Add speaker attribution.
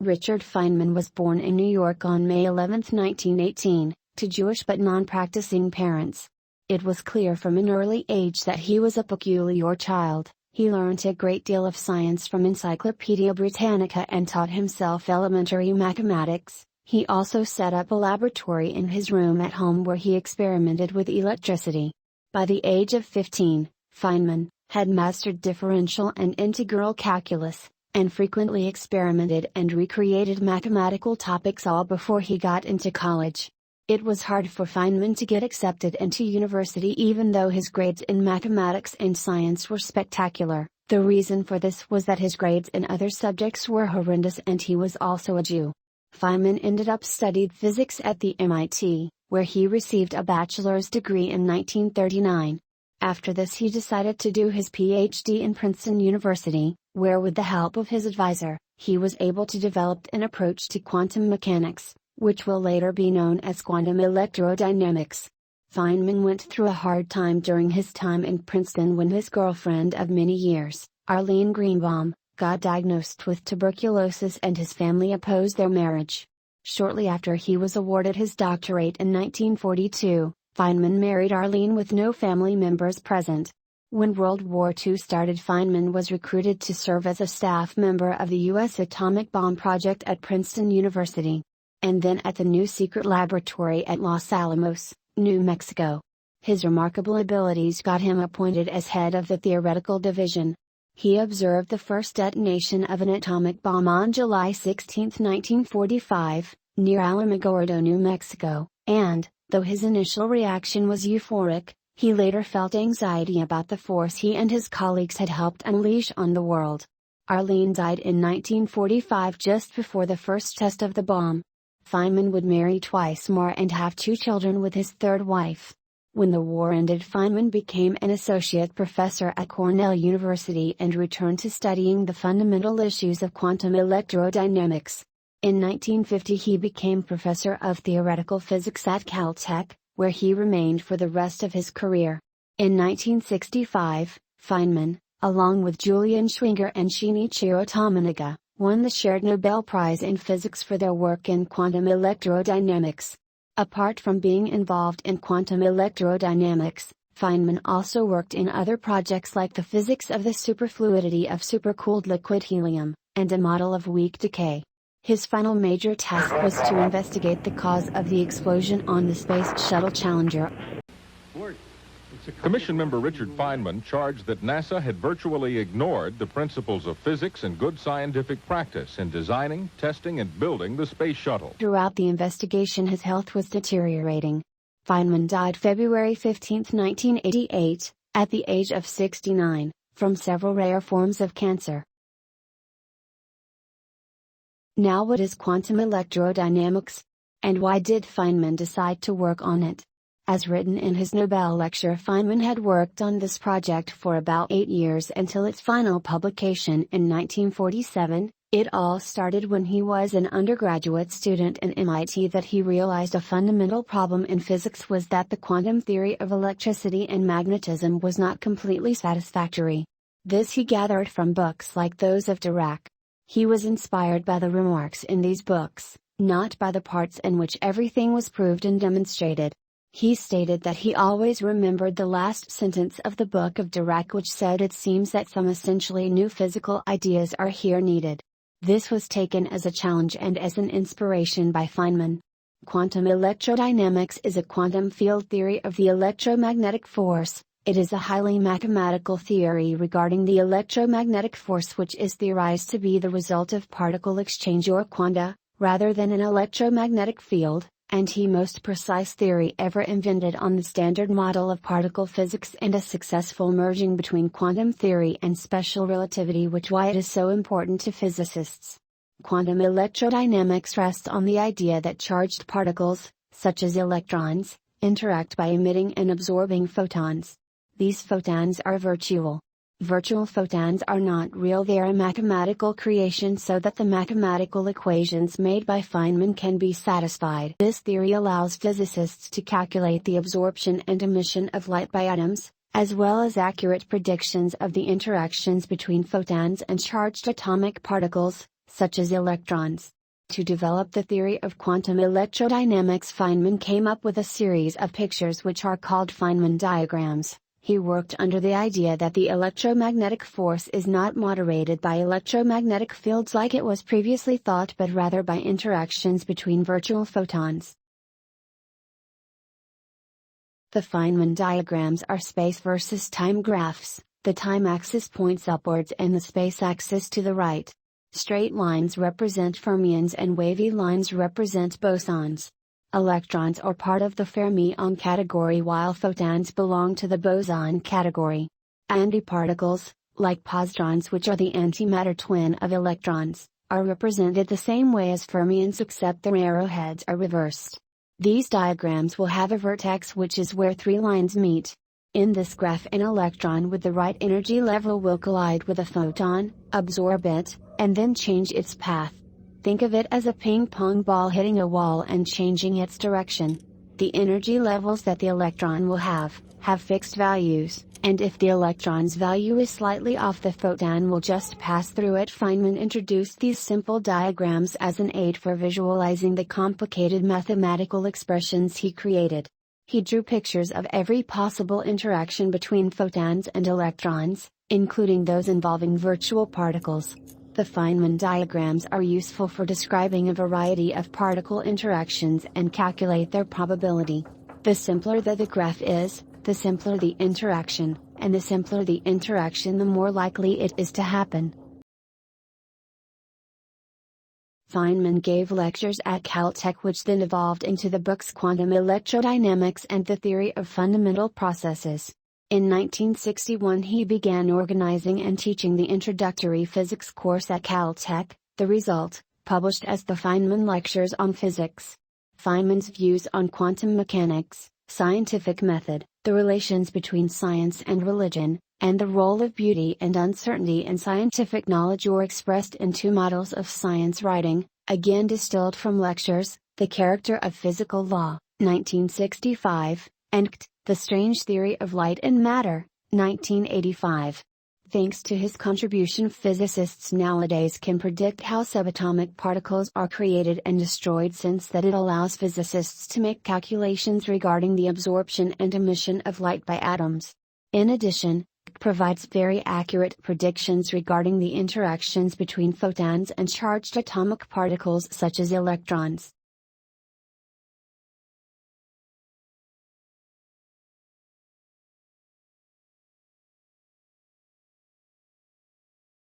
Speaker 1: Richard Feynman was born in New York on May 11, 1918, to Jewish but non-practicing parents. It was clear from an early age that he was a peculiar child. He learned a great deal of science from Encyclopaedia Britannica and taught himself elementary mathematics. He also set up a laboratory in his room at home where he experimented with electricity. By the age of 15, Feynman had mastered differential and integral calculus, and frequently experimented and recreated mathematical topics all before he got into college. It was hard for Feynman to get accepted into university even though his grades in mathematics and science were spectacular. The reason for this was that his grades in other subjects were horrendous and he was also a Jew. Feynman ended up studied physics at the MIT, where he received a bachelor's degree in 1939. After this he decided to do his PhD in Princeton University, where with the help of his advisor, he was able to develop an approach to quantum mechanics, which will later be known as quantum electrodynamics. Feynman went through a hard time during his time in Princeton when his girlfriend of many years, Arlene Greenbaum, got diagnosed with tuberculosis and his family opposed their marriage. Shortly after he was awarded his doctorate in 1942, Feynman married Arlene with no family members present. When World War II started, Feynman was recruited to serve as a staff member of the U.S. atomic bomb project at Princeton University, and then at the new secret laboratory at Los Alamos, New Mexico. His remarkable abilities got him appointed as head of the theoretical division. He observed the first detonation of an atomic bomb on July 16, 1945, near Alamogordo, New Mexico, and, though his initial reaction was euphoric, he later felt anxiety about the force he and his colleagues had helped unleash on the world. Arlene died in 1945 just before the first test of the bomb. Feynman would marry twice more and have 2 children with his third wife. When the war ended, Feynman became an associate professor at Cornell University and returned to studying the fundamental issues of quantum electrodynamics. In 1950 he became professor of theoretical physics at Caltech, where he remained for the rest of his career. In 1965, Feynman, along with Julian Schwinger and Shinichiro Tominaga, won the shared Nobel Prize in Physics for their work in quantum electrodynamics. Apart from being involved in quantum electrodynamics, Feynman also worked in other projects like the physics of the superfluidity of supercooled liquid helium, and a model of weak decay. His final major task was to investigate the cause of the explosion on the Space Shuttle Challenger.
Speaker 2: Commission member Richard Feynman charged that NASA had virtually ignored the principles of physics and good scientific practice in designing, testing, and building the space shuttle.
Speaker 1: Throughout the investigation, his health was deteriorating. Feynman died February 15, 1988, at the age of 69, from several rare forms of cancer. Now, what is quantum electrodynamics? And why did Feynman decide to work on it? As written in his Nobel lecture, Feynman had worked on this project for about 8 years until its final publication in 1947. It all started when he was an undergraduate student in MIT that he realized a fundamental problem in physics was that the quantum theory of electricity and magnetism was not completely satisfactory. This he gathered from books like those of Dirac. He was inspired by the remarks in these books, not by the parts in which everything was proved and demonstrated. He stated that he always remembered the last sentence of the book of Dirac, which said, "It seems that some essentially new physical ideas are here needed." This was taken as a challenge and as an inspiration by Feynman. Quantum electrodynamics is a quantum field theory of the electromagnetic force. It is a highly mathematical theory regarding the electromagnetic force, which is theorized to be the result of particle exchange or quanta, rather than an electromagnetic field, and the most precise theory ever invented on the Standard Model of particle physics and a successful merging between quantum theory and special relativity, which why it is so important to physicists. Quantum electrodynamics rests on the idea that charged particles, such as electrons, interact by emitting and absorbing photons. These photons are virtual. Virtual photons are not real, they are a mathematical creation so that the mathematical equations made by Feynman can be satisfied. This theory allows physicists to calculate the absorption and emission of light by atoms, as well as accurate predictions of the interactions between photons and charged atomic particles, such as electrons. To develop the theory of quantum electrodynamics, Feynman came up with a series of pictures which are called Feynman diagrams. He worked under the idea that the electromagnetic force is not moderated by electromagnetic fields like it was previously thought, but rather by interactions between virtual photons. The Feynman diagrams are space versus time graphs. The time axis points upwards and the space axis to the right. Straight lines represent fermions and wavy lines represent bosons. Electrons are part of the fermion category while photons belong to the boson category. Antiparticles, like positrons, which are the antimatter twin of electrons, are represented the same way as fermions except their arrowheads are reversed. These diagrams will have a vertex, which is where three lines meet. In this graph, an electron with the right energy level will collide with a photon, absorb it, and then change its path. Think of it as a ping pong ball hitting a wall and changing its direction. The energy levels that the electron will have fixed values, and if the electron's value is slightly off, the photon will just pass through it. Feynman introduced these simple diagrams as an aid for visualizing the complicated mathematical expressions he created. He drew pictures of every possible interaction between photons and electrons, including those involving virtual particles. The Feynman diagrams are useful for describing a variety of particle interactions and calculate their probability. The simpler the graph is, the simpler the interaction, and the simpler the interaction, the more likely it is to happen. Feynman gave lectures at Caltech which then evolved into the books Quantum Electrodynamics and the Theory of Fundamental Processes. In 1961 he began organizing and teaching the introductory physics course at Caltech, the result, published as the Feynman Lectures on Physics. Feynman's views on quantum mechanics, scientific method, the relations between science and religion, and the role of beauty and uncertainty in scientific knowledge were expressed in two models of science writing, again distilled from lectures: The Character of Physical Law, 1965, and The Strange Theory of Light and Matter, 1985. Thanks to his contribution, physicists nowadays can predict how subatomic particles are created and destroyed, since that it allows physicists to make calculations regarding the absorption and emission of light by atoms. In addition, it provides very accurate predictions regarding the interactions between photons and charged atomic particles such as electrons.